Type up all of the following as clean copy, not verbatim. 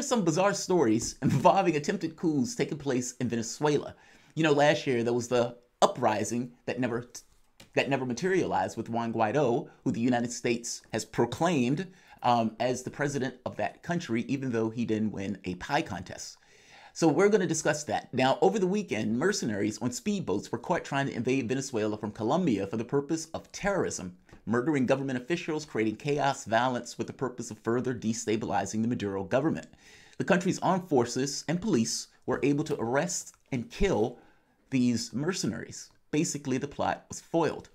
are some bizarre stories involving attempted coups taking place in Venezuela. You know, last year there was the uprising that never materialized with Juan Guaido, who the United States has proclaimed as the president of that country, even though he didn't win a pie contest. So we're going to discuss that. Now, over the weekend, mercenaries on speedboats were caught trying to invade Venezuela from Colombia for the purpose of terrorism, murdering government officials, creating chaos, violence with the purpose of further destabilizing the Maduro government. The country's armed forces and police were able to arrest and kill these mercenaries. Basically, the plot was foiled.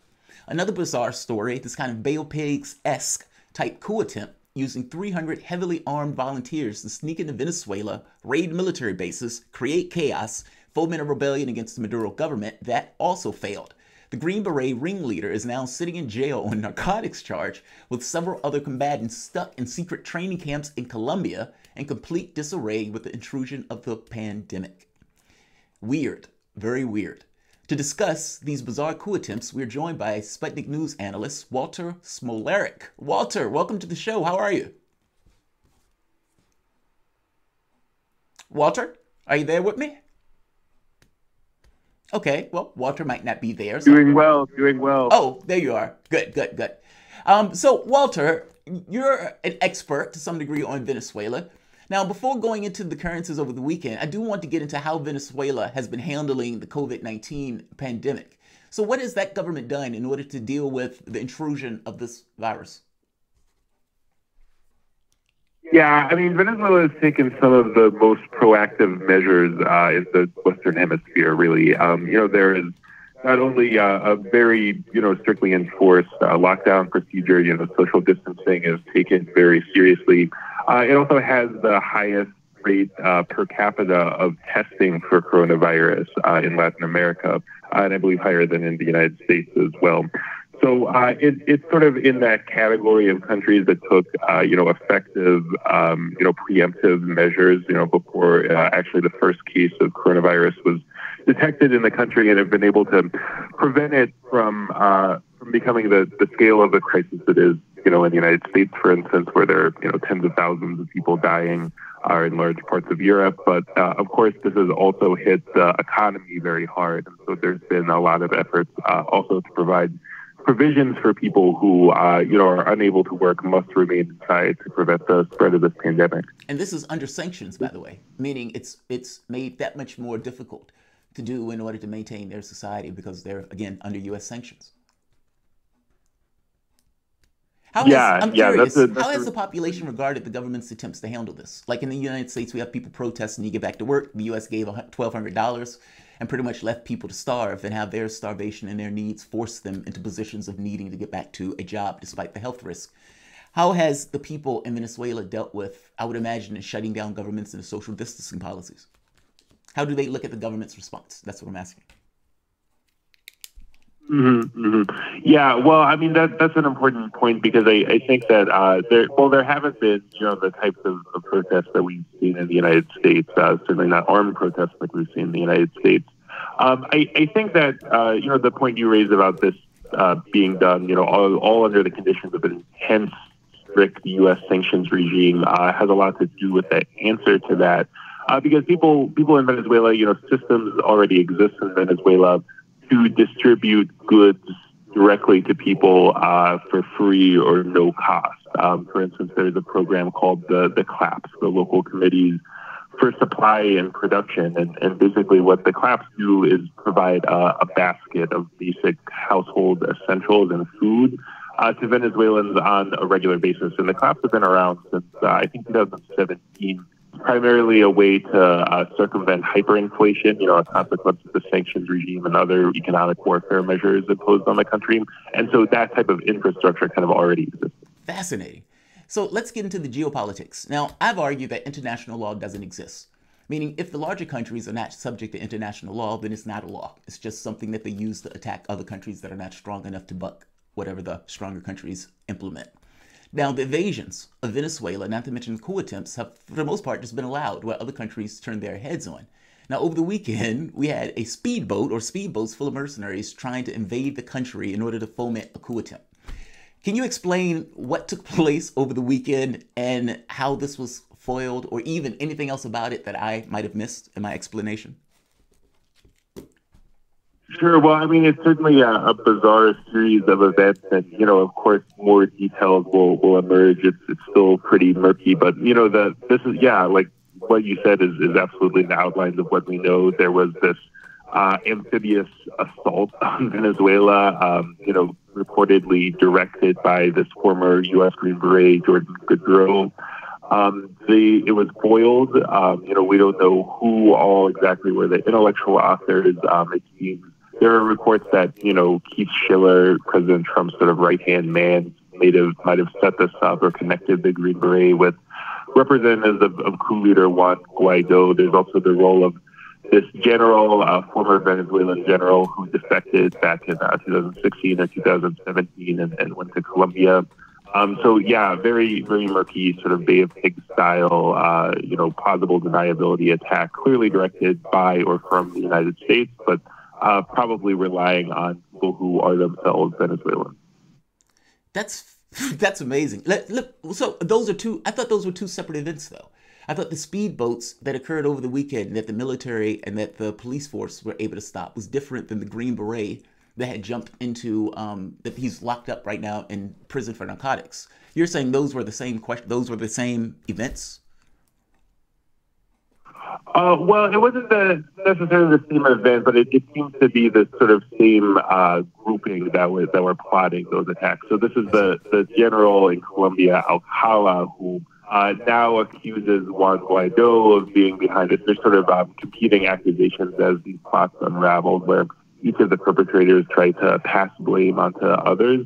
Another bizarre story, this kind of Bay of Pigs-esque type coup attempt using 300 heavily armed volunteers to sneak into Venezuela, raid military bases, create chaos, foment a rebellion against the Maduro government, that also failed. The Green Beret ringleader is now sitting in jail on a narcotics charge with several other combatants stuck in secret training camps in Colombia in complete disarray with the intrusion of the pandemic. Weird, very weird. To discuss these bizarre coup attempts, we're joined by Sputnik News analyst Walter Smolarek. Walter, welcome to the show. How are you? Walter, are you there with me? Okay, well, Walter might not be there. So. Doing well. Oh, there you are. Good. So, Walter, you're an expert to some degree on Venezuela. Now, before going into the occurrences over the weekend, I do want to get into how Venezuela has been handling the COVID-19 pandemic. So what has that government done in order to deal with the intrusion of this virus? Yeah, I mean, Venezuela has taken some of the most proactive measures in the Western Hemisphere, really. There is not only a very, strictly enforced lockdown procedure, social distancing is taken very seriously. It also has the highest rate per capita of testing for coronavirus in Latin America, and I believe higher than in the United States as well. So it's sort of in that category of countries that took, effective, preemptive measures, before actually the first case of coronavirus was detected in the country, and have been able to prevent it from becoming the scale of the crisis it is, in the United States, for instance, where there are, tens of thousands of people dying in large parts of Europe. But of course, this has also hit the economy very hard. And so there's been a lot of efforts also to provide provisions for people who, are unable to work, must remain inside to prevent the spread of this pandemic. And this is under sanctions, by the way, meaning it's made that much more difficult to do in order to maintain their society because they're, again, under U.S. sanctions. I'm curious, how has the population regarded the government's attempts to handle this? Like in the United States, we have people protesting to get back to work. The U.S. gave $1,200 and pretty much left people to starve and have their starvation and their needs force them into positions of needing to get back to a job despite the health risk. How has the people in Venezuela dealt with, I would imagine, shutting down governments and social distancing policies? How do they look at the government's response? That's what I'm asking. Yeah, well, I mean, that's an important point because I think that there haven't been, the types of protests that we've seen in the United States, certainly not armed protests like we've seen in the United States. I think that, the point you raised about this being done, all under the conditions of an intense, strict U.S. sanctions regime has a lot to do with the answer to that. Because people in Venezuela, systems already exist in Venezuela to distribute goods directly to people for free or no cost. For instance, there's a program called the CLAPS, the Local Committees for Supply and Production. And basically what the CLAPS do is provide a basket of basic household essentials and food to Venezuelans on a regular basis. And the CLAPS have been around since, I think, 2017. Primarily a way to circumvent hyperinflation, a consequence of the sanctions regime and other economic warfare measures imposed on the country. And so that type of infrastructure kind of already exists. Fascinating. So let's get into the geopolitics. Now, I've argued that international law doesn't exist, meaning if the larger countries are not subject to international law, then it's not a law. It's just something that they use to attack other countries that are not strong enough to buck whatever the stronger countries implement. Now, the invasions of Venezuela, not to mention the coup attempts, have, for the most part, just been allowed where other countries turn their heads on. Now, over the weekend, we had a speedboat or speedboats full of mercenaries trying to invade the country in order to foment a coup attempt. Can you explain what took place over the weekend and how this was foiled, or even anything else about it that I might have missed in my explanation? Sure. Well, I mean, it's certainly a bizarre series of events, and of course, more details will emerge. It's still pretty murky, but this is like what you said is absolutely the outlines of what we know. There was this amphibious assault on Venezuela, reportedly directed by this former U.S. Green Beret, Jordan Goodrow. It was foiled. We don't know who all exactly were the intellectual authors. It seems there are reports that, Keith Schiller, President Trump's sort of right-hand man, might have set this up or connected the Green Beret with representatives of coup leader Juan Guaido. There's also the role of this general, former Venezuelan general who defected back in 2016 or 2017 and went to Colombia. Very, very murky sort of Bay of Pigs style, plausible deniability attack, clearly directed by or from the United States, but probably relying on people who are themselves Venezuelan. That's amazing. Look, so I thought those were two separate events, though. I thought the speedboats that occurred over the weekend that the military and that the police force were able to stop was different than the Green Beret that had jumped into, that he's locked up right now in prison for narcotics. You're saying those were the same those were the same events? Well, it wasn't necessarily the same event, but it seems to be the sort of same grouping that were plotting those attacks. So this is the general in Colombia, Alcala, who now accuses Juan Guaido of being behind it. There's sort of competing accusations as these plots unraveled, where each of the perpetrators tried to pass blame onto others.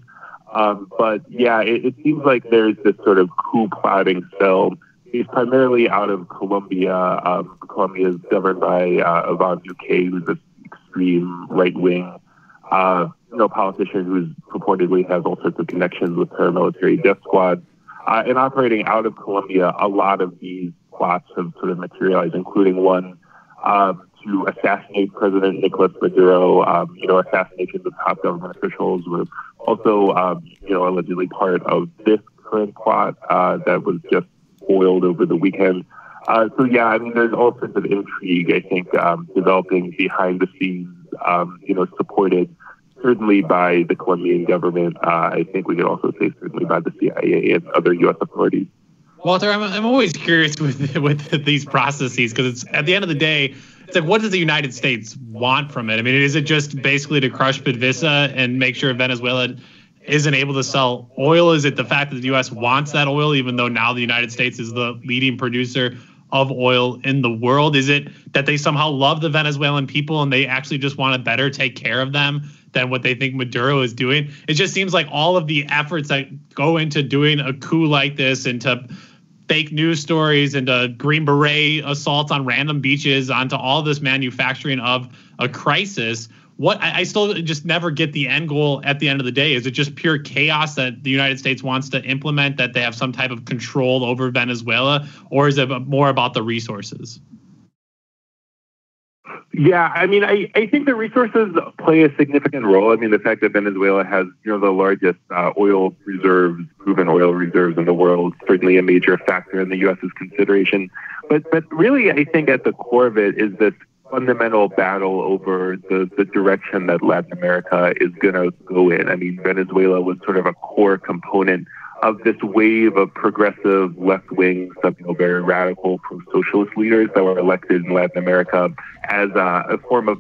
It seems like there's this sort of coup plotting cell. He's primarily out of Colombia. Colombia is governed by Ivan Duque, who's this extreme right-wing, politician who's purportedly has all sorts of connections with paramilitary death squads. And operating out of Colombia, a lot of these plots have sort of materialized, including one to assassinate President Nicolas Maduro. Assassinations of top government officials were also, allegedly part of this current plot that was just foiled over the weekend. There's all sorts of intrigue, I think, developing behind the scenes, supported certainly by the Colombian government. I think we could also say certainly by the CIA and other U.S. authorities. Walter, I'm always curious with these processes, because it's at the end of the day, it's like, what does the United States want from it? I mean, is it just basically to crush PDVSA and make sure Venezuela isn't able to sell oil? Is it the fact that the U.S. wants that oil, even though now the United States is the leading producer of oil in the world? Is it that they somehow love the Venezuelan people and they actually just want to better take care of them than what they think Maduro is doing? It just seems like all of the efforts that go into doing a coup like this, into fake news stories, into Green Beret assaults on random beaches, onto all this manufacturing of a crisis, I still just never get the end goal at the end of the day. Is it just pure chaos that the United States wants to implement, that they have some type of control over Venezuela, or is it more about the resources? Yeah, I mean, I think the resources play a significant role. I mean, the fact that Venezuela has, the largest oil reserves, proven oil reserves in the world, certainly a major factor in the U.S.'s consideration. But really, I think at the core of it is this fundamental battle over the direction that Latin America is going to go in. I mean, Venezuela was sort of a core component of this wave of progressive left-wing, very radical pro-socialist leaders that were elected in Latin America as a form of,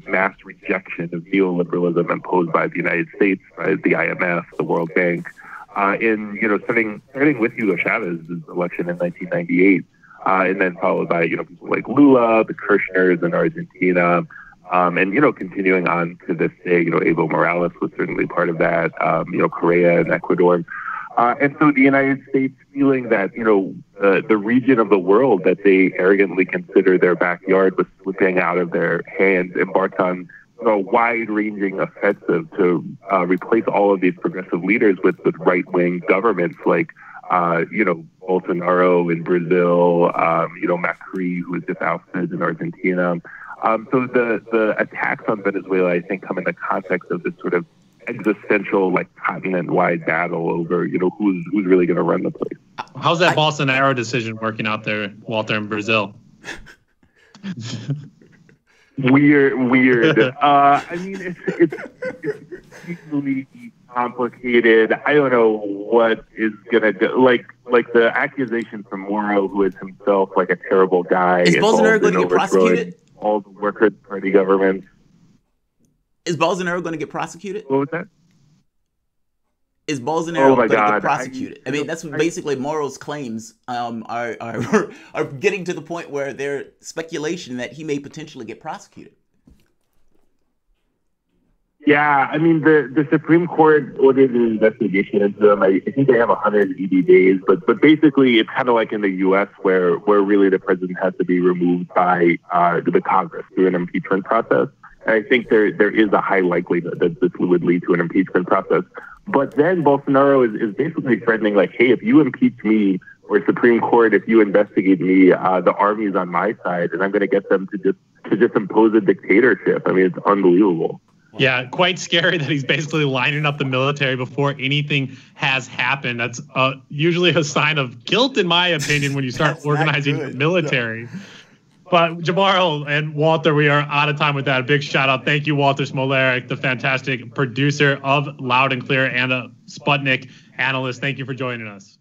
mass rejection of neoliberalism imposed by the United States, by the IMF, the World Bank, starting with Hugo Chavez's election in 1998. And then followed by, people like Lula, the Kirchners in Argentina, and, continuing on to this day, Evo Morales was certainly part of that, Correa in Ecuador. And so the United States feeling that, the region of the world that they arrogantly consider their backyard was slipping out of their hands, embarked on a wide-ranging offensive to replace all of these progressive leaders with right-wing governments like, Bolsonaro in Brazil, Macri, who was just ousted in Argentina. So the attacks on Venezuela, I think, come in the context of this sort of existential, continent-wide battle over, who's really going to run the place. How's that Bolsonaro decision working out there, Walter, in Brazil? Weird. I mean, it's extremely complicated. I don't know what is gonna go. Like the accusation from Moro, who is himself like a terrible guy. Is Bolsonaro going to get prosecuted? All the Workers' Party governments. Is Bolsonaro going to get prosecuted? What was that? Is Bolsonaro going to get prosecuted? I mean, that's what basically Moro's claims are getting to the point where there's speculation that he may potentially get prosecuted. Yeah, I mean, the Supreme Court ordered an investigation into them. I think they have 180 days, but basically it's kind of like in the U.S. where really the president has to be removed by the Congress through an impeachment process. And I think there is a high likelihood that this would lead to an impeachment process. But then Bolsonaro is basically threatening, like, hey, if you impeach me, or Supreme Court, if you investigate me, the army's on my side, and I'm going to get them to just impose a dictatorship. I mean, it's unbelievable. Yeah, quite scary that he's basically lining up the military before anything has happened. That's usually a sign of guilt, in my opinion, when you start organizing the military. But Jamarl and Walter, we are out of time with that. A big shout out. Thank you, Walter Smolarek, the fantastic producer of Loud and Clear and a Sputnik analyst. Thank you for joining us.